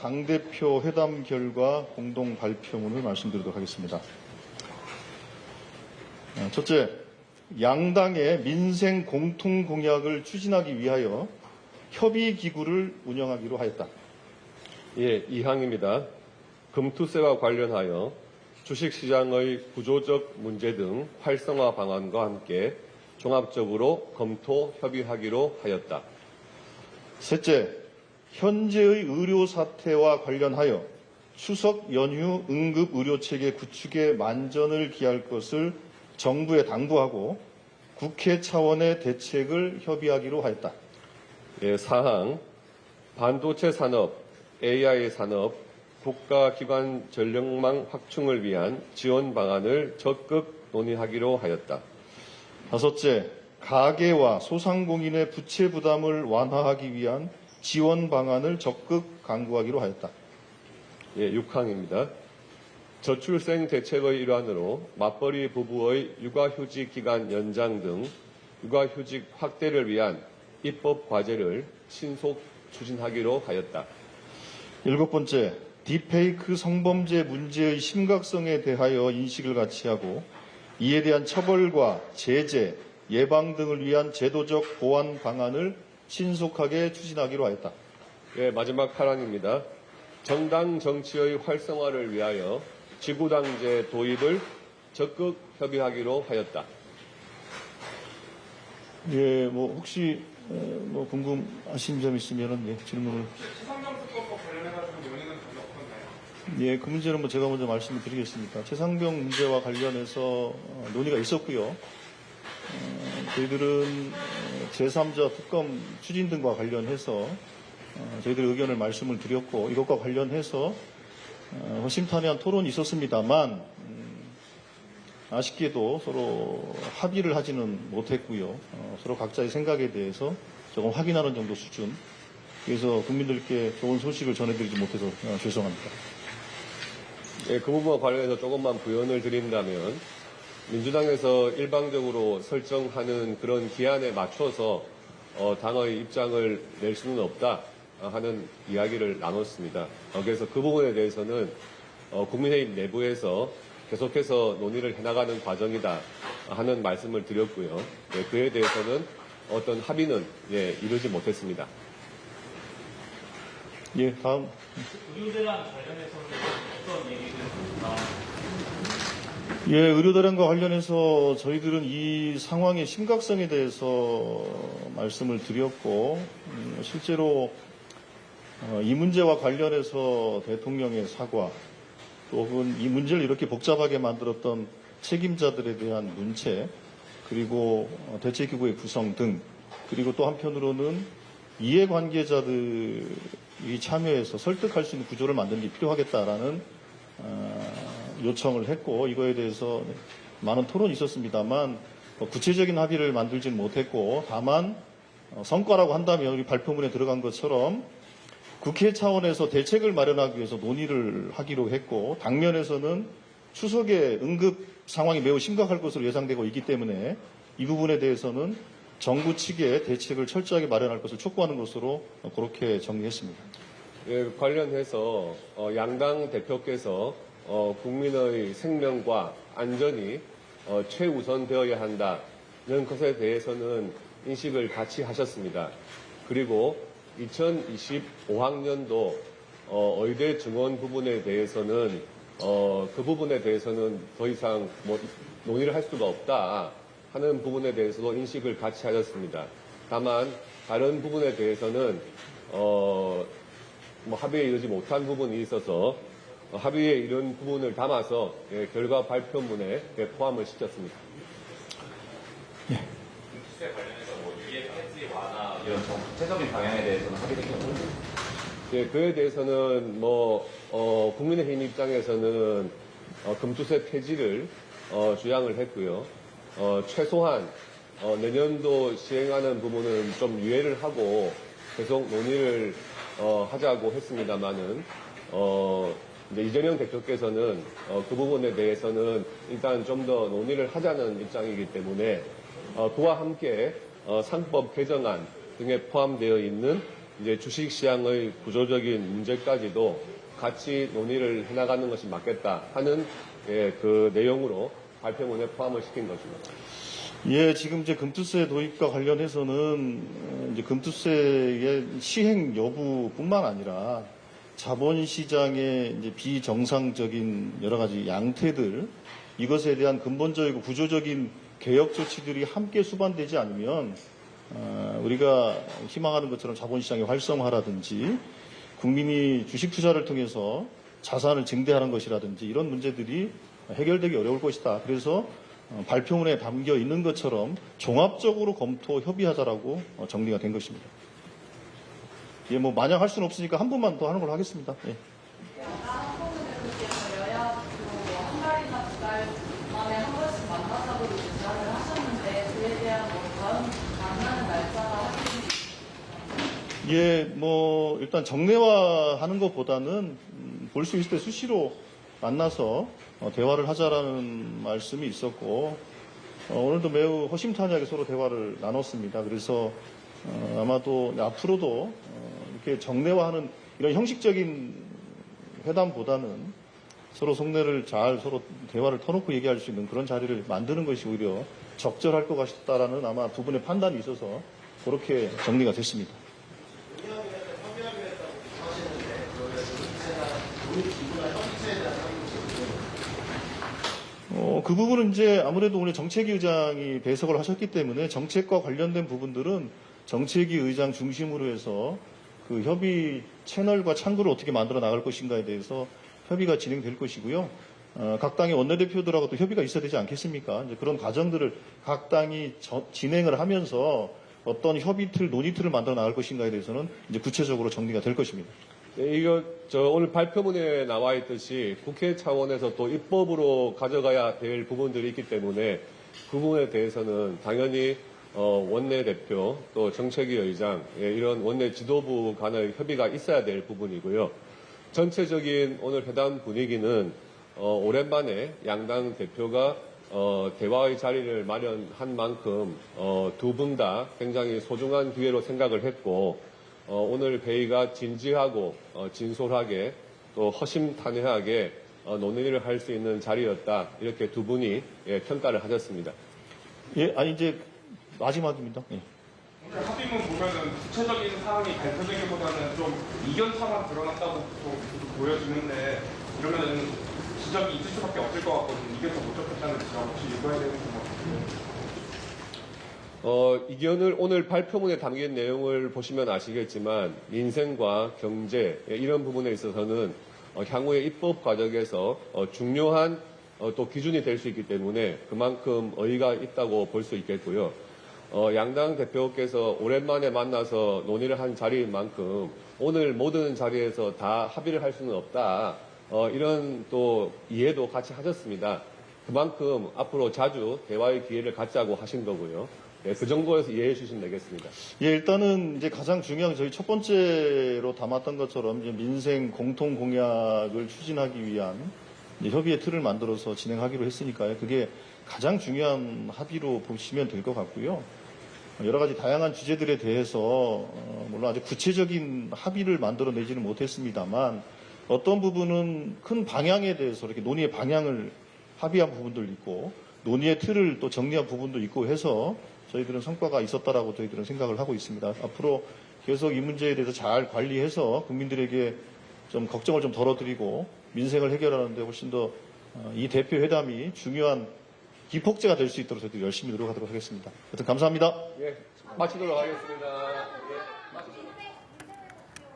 당대표 회담 결과 공동 발표문을 말씀드리도록 하겠습니다. 첫째, 양당의 민생 공통 공약을 추진하기 위하여 협의기구를 운영하기로 하였다. 예, 이항입니다. 금투세와 관련하여 주식시장의 구조적 문제 등 활성화 방안과 함께 종합적으로 검토 협의하기로 하였다. 셋째, 현재의 의료 사태와 관련하여 추석 연휴 응급 의료체계 구축에 만전을 기할 것을 정부에 당부하고 국회 차원의 대책을 협의하기로 하였다. 예, 사항, 반도체 산업, AI 산업, 국가기관 전력망 확충을 위한 지원 방안을 적극 논의하기로 하였다. 다섯째, 가계와 소상공인의 부채 부담을 완화하기 위한 지원 방안을 적극 강구하기로 하였다. 예, 6항입니다. 저출생 대책의 일환으로 맞벌이 부부의 육아휴직 기간 연장 등 육아휴직 확대를 위한 입법 과제를 신속 추진하기로 하였다. 일곱 번째, 딥페이크 성범죄 문제의 심각성에 대하여 인식을 같이 하고 이에 대한 처벌과 제재, 예방 등을 위한 제도적 보완 방안을 신속하게 추진하기로 하였다. 예, 마지막 사항입니다. 정당 정치의 활성화를 위하여 지구당제 도입을 적극 협의하기로 하였다. 예, 혹시 궁금하신 점 있으면 질문을. 최상병 특검과 관련해가지고 논의는 전혀 없었나요? 예, 그 문제는 제가 먼저 말씀을 드리겠습니다. 최상병 문제와 관련해서 논의가 있었고요. 저희들은 제3자 특검 추진 등과 관련해서 저희들 의견을 말씀을 드렸고 이것과 관련해서 허심탄회한 토론이 있었습니다만 아쉽게도 서로 합의를 하지는 못했고요. 서로 각자의 생각에 대해서 조금 확인하는 정도 수준. 그래서 국민들께 좋은 소식을 전해드리지 못해서 죄송합니다. 예, 그 부분과 관련해서 조금만 부연을 드린다면 민주당에서 일방적으로 설정하는 그런 기한에 맞춰서 당의 입장을 낼 수는 없다 하는 이야기를 나눴습니다. 그래서 그 부분에 대해서는 국민의힘 내부에서 계속해서 논의를 해나가는 과정이다 하는 말씀을 드렸고요. 예, 그에 대해서는 어떤 합의는 이루지 못했습니다. 예, 다음. 의료대란 관련해서는 어떤 얘기를 나왔나요? 예, 의료대란과 관련해서 저희들은 이 상황의 심각성에 대해서 말씀을 드렸고 실제로 이 문제와 관련해서 대통령의 사과 또는 이 문제를 이렇게 복잡하게 만들었던 책임자들에 대한 문체 그리고 대책기구의 구성 등 그리고 또 한편으로는 이해관계자들이 참여해서 설득할 수 있는 구조를 만드는 게 필요하겠다라는 요청을 했고 이거에 대해서 많은 토론이 있었습니다만 구체적인 합의를 만들지는 못했고 다만 성과라고 한다면 우리 발표문에 들어간 것처럼 국회 차원에서 대책을 마련하기 위해서 논의를 하기로 했고 당면에서는 추석에 응급 상황이 매우 심각할 것으로 예상되고 있기 때문에 이 부분에 대해서는 정부 측의 대책을 철저하게 마련할 것을 촉구하는 것으로 그렇게 정리했습니다. 예, 관련해서 양당 대표께서 국민의 생명과 안전이 최우선되어야 한다는 것에 대해서는 인식을 같이 하셨습니다. 그리고 2025학년도 의대 증원 부분에 대해서는 그 부분에 대해서는 더 이상 논의를 할 수가 없다 하는 부분에 대해서도 인식을 같이 하셨습니다. 다만 다른 부분에 대해서는 합의에 이르지 못한 부분이 있어서 합의에 이른 부분을 담아서 결과 발표문에 포함을 시켰습니다. 주세 관련해서 유예 폐지 완화 이런 정책적인 방향에 대해서는 합의된 건가요? 예, 그에 대해서는 국민의힘 입장에서는 금투세 폐지를 주장을 했고요. 최소한 내년도 시행하는 부분은 좀 유예를 하고 계속 논의를 하자고 했습니다만은 이재명 대표께서는 그 부분에 대해서는 일단 좀 더 논의를 하자는 입장이기 때문에 그와 함께 상법 개정안 등에 포함되어 있는 이제 주식시장의 구조적인 문제까지도 같이 논의를 해나가는 것이 맞겠다 하는 그 내용으로 발표문에 포함을 시킨 것입니다. 예, 지금 이제 금투세 도입과 관련해서는 이제 금투세의 시행 여부뿐만 아니라 자본시장의 이제 비정상적인 여러 가지 양태들, 이것에 대한 근본적이고 구조적인 개혁 조치들이 함께 수반되지 않으면 우리가 희망하는 것처럼 자본시장의 활성화라든지 국민이 주식 투자를 통해서 자산을 증대하는 것이라든지 이런 문제들이 해결되기 어려울 것이다. 그래서 발표문에 담겨 있는 것처럼 종합적으로 검토 협의하자라고 정리가 된 것입니다. 예, 뭐 마냥 할 수는 없으니까 한 번만 더 하는 걸로 하겠습니다. 예. 아까 한국에서 여야로 한 달이나 두 달 만에 한 번씩 만나자고 제안을 하셨는데 그에 대한 다음 만나는 날짜나 확인이 예, 뭐 일단 정례화하는 것보다는 볼 수 있을 때 수시로 만나서 대화를 하자라는 말씀이 있었고 오늘도 매우 허심탄회하게 서로 대화를 나눴습니다. 그래서 아마도 앞으로도 이렇게 정례화하는 이런 형식적인 회담보다는 서로 속내를 잘 서로 대화를 터놓고 얘기할 수 있는 그런 자리를 만드는 것이 오히려 적절할 것 같다라는 아마 두 분의 판단이 있어서 그렇게 정리가 됐습니다. 그 부분은 이제 아무래도 오늘 정책위 의장이 배석을 하셨기 때문에 정책과 관련된 부분들은 정책위 의장 중심으로 해서 그 협의 채널과 창구를 어떻게 만들어 나갈 것인가에 대해서 협의가 진행될 것이고요. 각 당의 원내대표들하고 또 협의가 있어야 되지 않겠습니까? 이제 그런 과정들을 각 당이 진행을 하면서 어떤 협의 틀, 논의 틀을 만들어 나갈 것인가에 대해서는 이제 구체적으로 정리가 될 것입니다. 네, 이거 오늘 발표문에 나와 있듯이 국회 차원에서 또 입법으로 가져가야 될 부분들이 있기 때문에 그 부분에 대해서는 당연히 원내대표 또 정책위 의장 이런 원내 지도부 간의 협의가 있어야 될 부분이고요. 전체적인 오늘 회담 분위기는 오랜만에 양당 대표가 대화의 자리를 마련한 만큼 두 분 다 굉장히 소중한 기회로 생각을 했고 오늘 회의가 진지하고 진솔하게 또 허심탄회하게 논의를 할 수 있는 자리였다. 이렇게 두 분이 평가를 하셨습니다. 예, 아니 이제 마지막입니다. 예. 오늘 합의문 보면은 구체적인 사항이 발표되기보다는 좀 이견차만 드러났다고 좀 보여지는데 이러면은 지적이 있을 수밖에 없을 것 같거든요. 이견차 못 적혔다는 지적 혹시 읽어야 되는 것 같아요. 이견을 오늘 발표문에 담긴 내용을 보시면 아시겠지만 민생과 경제 이런 부분에 있어서는 향후의 입법 과정에서 중요한 또 기준이 될 수 있기 때문에 그만큼 의의가 있다고 볼 수 있겠고요. 양당 대표께서 오랜만에 만나서 논의를 한 자리인 만큼 오늘 모든 자리에서 다 합의를 할 수는 없다. 이런 또 이해도 같이 하셨습니다. 그만큼 앞으로 자주 대화의 기회를 갖자고 하신 거고요. 네, 그 정도에서 이해해 주시면 되겠습니다. 예, 일단은 이제 가장 중요한 저희 첫 번째로 담았던 것처럼 이제 민생 공통 공약을 추진하기 위한 이제 협의의 틀을 만들어서 진행하기로 했으니까요. 그게 가장 중요한 합의로 보시면 될 것 같고요. 여러 가지 다양한 주제들에 대해서 물론 아주 구체적인 합의를 만들어내지는 못했습니다만 어떤 부분은 큰 방향에 대해서 이렇게 논의의 방향을 합의한 부분도 있고 논의의 틀을 또 정리한 부분도 있고 해서 저희들은 성과가 있었다라고 저희들은 생각을 하고 있습니다. 앞으로 계속 이 문제에 대해서 잘 관리해서 국민들에게 좀 걱정을 좀 덜어드리고 민생을 해결하는 데 훨씬 더 이 대표 회담이 중요한 기폭제가 될 수 있도록 저희들이 열심히 노력하도록 하겠습니다. 여튼 감사합니다. 예, 마치도록 하겠습니다. 예, 마치도록.